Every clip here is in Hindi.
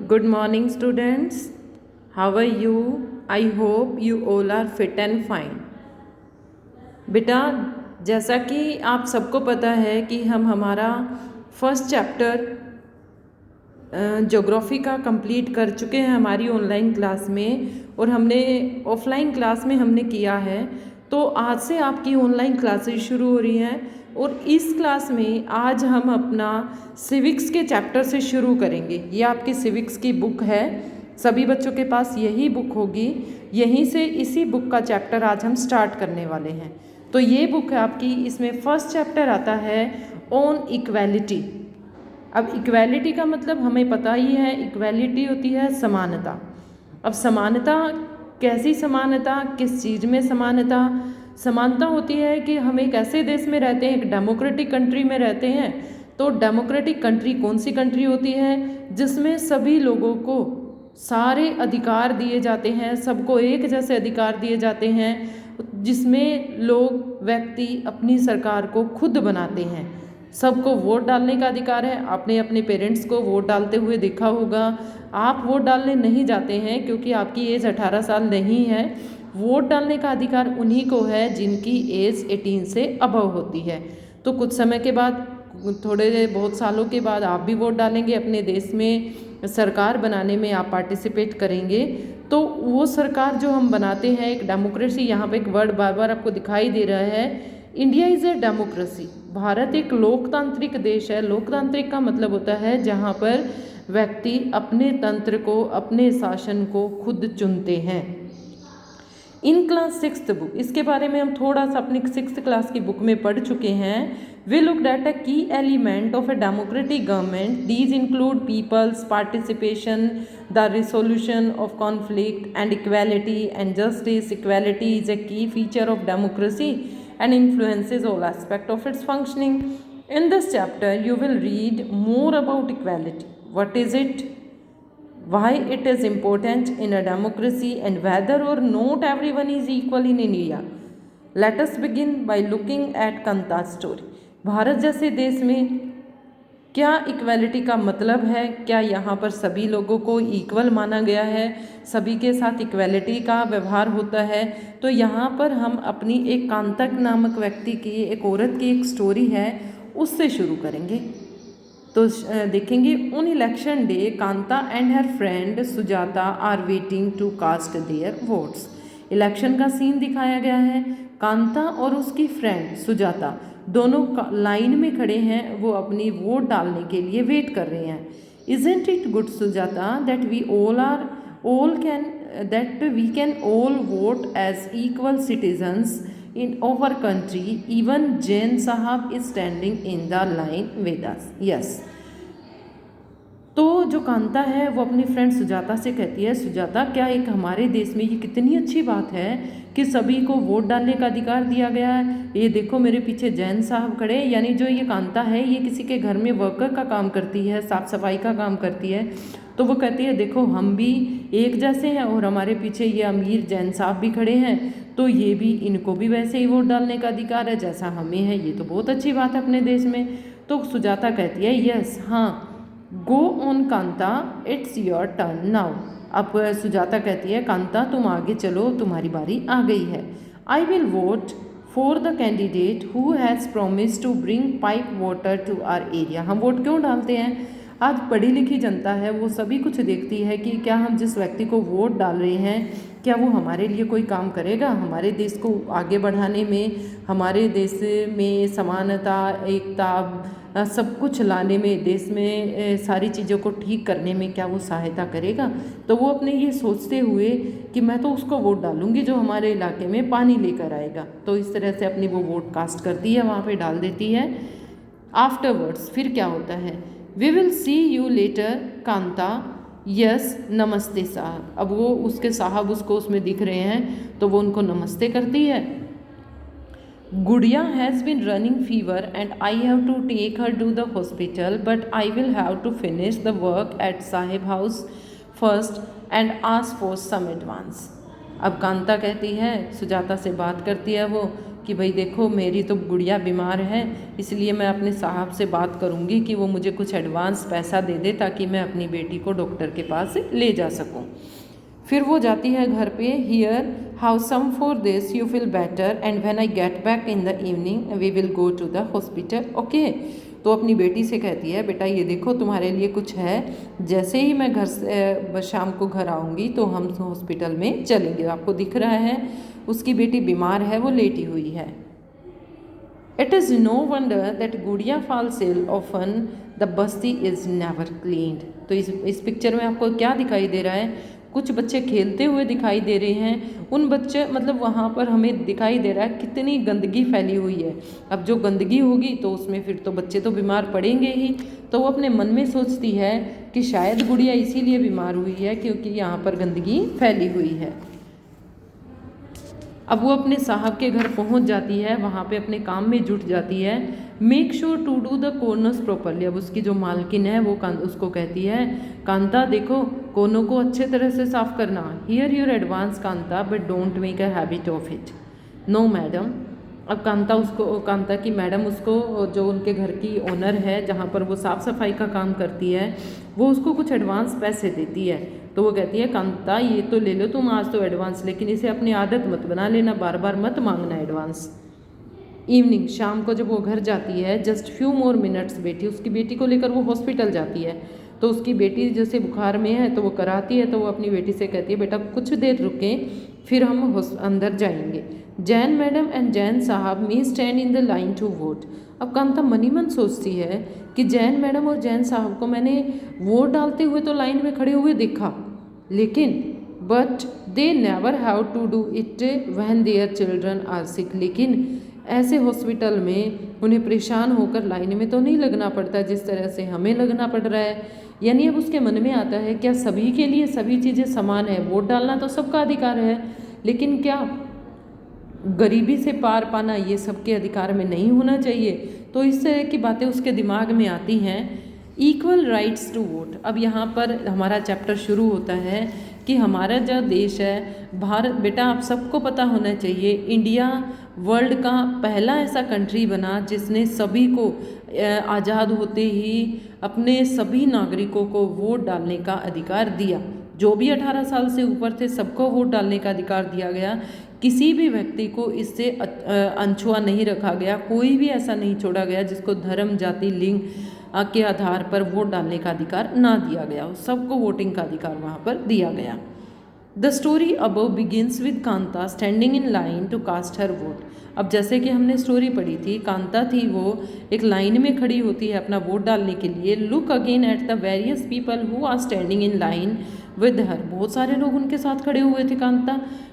Good morning, students. How are you? I hope you all are fit and fine. बेटा, जैसा कि आप सबको पता है कि हम हमारा फर्स्ट चैप्टर ज्योग्राफी का कंप्लीट कर चुके हैं हमारी ऑनलाइन क्लास में, और हमने ऑफलाइन क्लास में हमने किया है। तो आज से आपकी ऑनलाइन क्लासेस शुरू हो रही हैं, और इस क्लास में आज हम अपना सिविक्स के चैप्टर से शुरू करेंगे। ये आपकी सिविक्स की बुक है, सभी बच्चों के पास यही बुक होगी। यहीं से इसी बुक का चैप्टर आज हम स्टार्ट करने वाले हैं। तो ये बुक है आपकी, इसमें फर्स्ट चैप्टर आता है ऑन इक्वेलिटी। अब इक्वेलिटी का मतलब हमें पता ही है, इक्वेलिटी होती है समानता। अब समानता कैसी समानता, किस चीज़ में समानता? समानता होती है कि हम एक ऐसे देश में रहते हैं, एक डेमोक्रेटिक कंट्री में रहते हैं। तो डेमोक्रेटिक कंट्री कौन सी कंट्री होती है? जिसमें सभी लोगों को सारे अधिकार दिए जाते हैं, सबको एक जैसे अधिकार दिए जाते हैं, जिसमें लोग व्यक्ति अपनी सरकार को खुद बनाते हैं। सबको वोट डालने का अधिकार है। आपने अपने पेरेंट्स को वोट डालते हुए देखा होगा। आप वोट डालने नहीं जाते हैं क्योंकि आपकी एज 18 साल नहीं है। वोट डालने का अधिकार उन्हीं को है जिनकी एज 18 से अबव होती है। तो कुछ समय के बाद, थोड़े बहुत सालों के बाद आप भी वोट डालेंगे, अपने देश में सरकार बनाने में आप पार्टिसिपेट करेंगे। तो वो सरकार जो हम बनाते हैं, एक डेमोक्रेसी, यहाँ पे एक वर्ड बार बार आपको दिखाई दे रहा है, India is a democracy. Bharat एक लोकतांत्रिक देश है। लोकतांत्रिक का मतलब होता है जहाँ पर व्यक्ति अपने तंत्र को, अपने शासन को खुद चुनते हैं। इन क्लास 6th बुक, इसके बारे में हम थोड़ा सा अपनी 6th क्लास की बुक में पढ़ चुके हैं। वी लुक्ड एट अ की element of a democratic government. These include peoples participation, the resolution of conflict and equality and justice. Equality is a key feature of democracy and influences all aspects of its functioning. In this chapter, you will read more about equality. What is it? Why it is important in a democracy, and whether or not everyone is equal in India. Let us begin by looking at Kanta's story. Bharat जैसे देश में क्या इक्वेलिटी का मतलब है? क्या यहाँ पर सभी लोगों को इक्वल माना गया है? सभी के साथ इक्वेलिटी का व्यवहार होता है? तो यहाँ पर हम अपनी एक कांता नामक व्यक्ति की, एक औरत की एक स्टोरी है, उससे शुरू करेंगे। तो देखेंगे, on election day Kanta and her friend Sujata are waiting to cast their votes. Election का सीन दिखाया गया है। कांता और उसकी फ्रेंड सुजाता दोनों लाइन में खड़े हैं, वो अपनी वोट डालने के लिए वेट कर रहे हैं। Isn't it good Sujata that we can all vote as equal citizens in our country, even Jain Sahab is standing in the line with us. Yes. तो जो कांता है वो अपनी फ्रेंड सुजाता से कहती है, सुजाता, क्या एक हमारे देश में ये कितनी अच्छी बात है कि सभी को वोट डालने का अधिकार दिया गया है। ये देखो मेरे पीछे जैन साहब खड़े, यानी जो ये कांता है ये किसी के घर में वर्कर का काम करती है, साफ सफाई का काम करती है। तो वो कहती है, देखो हम भी एक जैसे हैं, और हमारे पीछे ये अमीर जैन साहब भी खड़े हैं, तो ये भी, इनको भी वैसे ही वोट डालने का अधिकार है जैसा हमें है। ये तो बहुत अच्छी बात है अपने देश में। तो सुजाता कहती है, यस, हाँ, go on Kanta, it's your turn now. अब सुजाता कहती है, कांता तुम आगे चलो, तुम्हारी बारी आ गई है। I will vote for the candidate who has promise to bring pipe water to our area. हम वोट क्यों डालते हैं? आज पढ़ी लिखी जनता है, वो सभी कुछ देखती है कि क्या हम जिस व्यक्ति को वोट डाल रहे हैं, क्या वो हमारे लिए कोई काम करेगा, हमारे देश को आगे बढ़ाने में, हमारे देश में समानता, एकता, सब कुछ लाने में, देश में सारी चीज़ों को ठीक करने में क्या वो सहायता करेगा? तो वो अपने ये सोचते हुए कि मैं तो उसको वोट डालूंगी जो हमारे इलाके में पानी लेकर आएगा। तो इस तरह से अपनी वो वोट कास्ट करती है, वहाँ पे डाल देती है। आफ्टरवर्ड्स फिर क्या होता है? We will see you later Kanta, yes नमस्ते साहब। अब वो उसके साहब उसको उसमें दिख रहे हैं, तो वो उनको नमस्ते करती है। Gudiya has been running fever and I have to take her to the hospital, but I will have to finish the work at sahib house first and ask for some advance. अब कांता कहती है, सुजाता से बात करती है वो, कि भाई देखो मेरी तो गुड़िया बीमार है, इसलिए मैं अपने साहब से बात करूँगी कि वो मुझे कुछ एडवांस पैसा दे दे ताकि मैं अपनी बेटी को डॉक्टर के पास ले जा सकूँ। फिर वो जाती है घर पे, here how some for this you feel better and when I get back in the evening we will go to the hospital, okay. तो अपनी बेटी से कहती है बेटा ये देखो तुम्हारे लिए कुछ है, जैसे ही मैं घर से शाम को घर आऊँगी तो हम हॉस्पिटल में चलेंगे। आपको दिख रहा है उसकी बेटी बीमार है, वो लेटी हुई है। It is no wonder that गुड़िया falls ill often the basti is never cleaned। तो इस पिक्चर में आपको क्या दिखाई दे रहा है, कुछ बच्चे खेलते हुए दिखाई दे रहे हैं। उन बच्चे मतलब वहाँ पर हमें दिखाई दे रहा है कितनी गंदगी फैली हुई है। अब जो गंदगी होगी तो उसमें फिर तो बच्चे तो बीमार पड़ेंगे ही। तो वो अपने मन में सोचती है कि शायद गुड़िया इसीलिए बीमार हुई है क्योंकि यहाँ पर गंदगी फैली हुई है। अब वो अपने साहब के घर पहुंच जाती है, वहाँ पे अपने काम में जुट जाती है। Make sure to do the corners properly. अब उसकी जो मालकिन है वो उसको कहती है कांता देखो कोनों को अच्छे तरह से साफ करना। Here your advance Kanta but don't make a habit of it. No madam. अब कांता की मैडम उसको, जो उनके घर की ओनर है जहाँ पर वो साफ़ सफाई का काम करती है, वो उसको कुछ एडवांस पैसे देती है। तो वो कहती है कांता ये तो ले लो तुम आज तो एडवांस, लेकिन इसे अपनी आदत मत बना लेना, बार बार मत मांगना एडवांस। इवनिंग, शाम को जब वो घर जाती है, जस्ट फ्यू मोर मिनट्स बेटी, उसकी बेटी को लेकर वो हॉस्पिटल जाती है। तो उसकी बेटी जैसे बुखार में है तो वो कराती है, तो वो अपनी बेटी से कहती है बेटा कुछ देर रुकें फिर हम अंदर जाएंगे। जैन मैडम एंड जैन साहब may stand in the line to vote. अब कांता मनी मन सोचती है कि जैन मैडम और जैन साहब को मैंने वोट डालते हुए तो लाइन में खड़े हुए देखा, लेकिन but they never have to do it when their children are sick. लेकिन ऐसे हॉस्पिटल में उन्हें परेशान होकर लाइन में तो नहीं लगना पड़ता जिस तरह से हमें लगना पड़ रहा है। यानी अब उसके मन में आता है क्या सभी के लिए सभी चीज़ें समान है, वोट डालना तो सबका अधिकार है, लेकिन क्या गरीबी से पार पाना ये सबके अधिकार में नहीं होना चाहिए। तो इस तरह की बातें उसके दिमाग में आती हैं। Equal rights to vote. अब यहाँ पर हमारा चैप्टर शुरू होता है कि हमारा जो देश है भारत, बेटा आप सबको पता होना चाहिए इंडिया वर्ल्ड का पहला ऐसा कंट्री बना जिसने सभी को आज़ाद होते ही अपने सभी नागरिकों को वोट डालने का अधिकार दिया। जो भी 18 साल से ऊपर थे सबको वोट डालने का अधिकार दिया गया। किसी भी व्यक्ति को इससे अनछुआ नहीं रखा गया, कोई भी ऐसा नहीं छोड़ा गया जिसको धर्म, जाति, लिंग के आधार पर वोट डालने का अधिकार ना दिया गया। सबको वोटिंग का अधिकार वहाँ पर दिया गया। The story above begins with Kanta standing in line to cast her vote. अब जैसे कि हमने स्टोरी पढ़ी थी, कांता थी वो एक लाइन में खड़ी होती है अपना वोट डालने के लिए। Look again at the various people who are standing in line with her. बहुत सारे लोग उनके साथ खड़े हुए थे।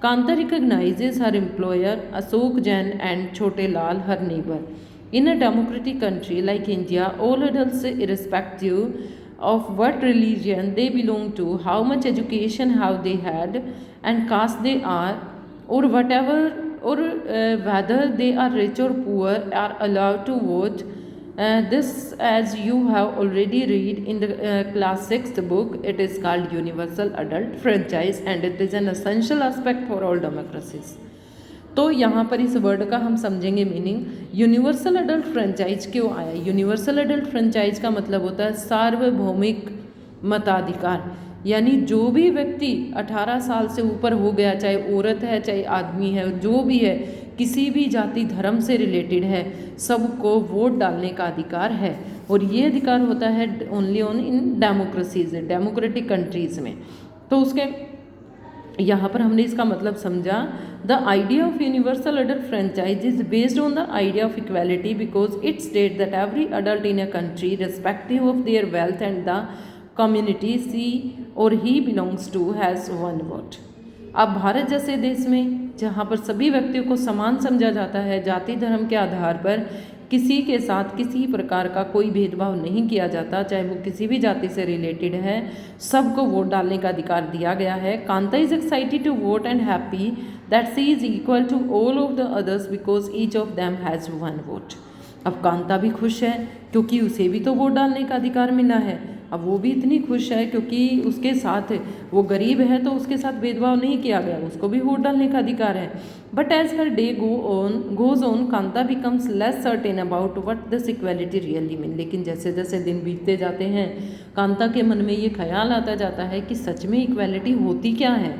Kanta recognises her employer Ashok Jain and Chhote Lal her neighbour. In a democratic country like India, all adults, irrespective of what religion they belong to, how much education have they had, and caste they are, or whatever, or whether they are rich or poor, are allowed to vote. This, as you have already read in the class 6th book, it is called universal adult franchise, and it is an essential aspect for all democracies. तो यहाँ पर इस वर्ड का हम समझेंगे मीनिंग। यूनिवर्सल अडल्ट फ्रेंचाइज क्यों आया? यूनिवर्सल अडल्ट फ्रेंचाइज का मतलब होता है सार्वभौमिक मताधिकार। यानी जो भी व्यक्ति 18 साल से ऊपर हो गया, चाहे औरत है चाहे आदमी है, जो भी है, किसी भी जाति धर्म से रिलेटेड है, सबको वोट डालने का अधिकार है। और ये अधिकार होता है only on in democracies, democratic countries में। तो उसके यहाँ पर हमने इसका मतलब समझा। The idea of universal adult franchise is based on the idea of equality because it state that every adult in a country respective of their wealth and the community she और he belongs to has one vote. अब भारत जैसे देश में जहाँ पर सभी व्यक्तियों को समान समझा जाता है, जाति धर्म के आधार पर किसी के साथ किसी प्रकार का कोई भेदभाव नहीं किया जाता, चाहे वो किसी भी जाति से रिलेटेड है, सबको वोट डालने का अधिकार दिया गया है। Kanta is excited to vote and happy that she is equal to all of the others because each of them has one vote. अब कांता भी खुश है क्योंकि उसे भी तो वोट डालने का अधिकार मिला है। अब वो भी इतनी खुश है क्योंकि उसके साथ वो गरीब है तो उसके साथ भेदभाव नहीं किया गया, उसको भी वोट डालने का अधिकार है। But as her day goes on Kanta becomes less certain about what this equality really mean. लेकिन जैसे जैसे दिन बीतते जाते हैं कांता के मन में ये ख्याल आता जाता है कि सच में इक्वालिटी होती क्या है।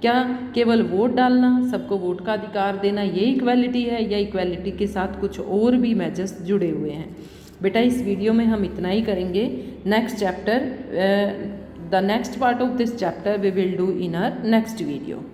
क्या केवल वोट डालना, सबको वोट का अधिकार देना, ये इक्वालिटी है या इक्वालिटी के साथ कुछ और भी मैसेज जुड़े हुए हैं। बेटा इस वीडियो में हम इतना ही करेंगे। Next chapter, the next part of this chapter we will do in our next video.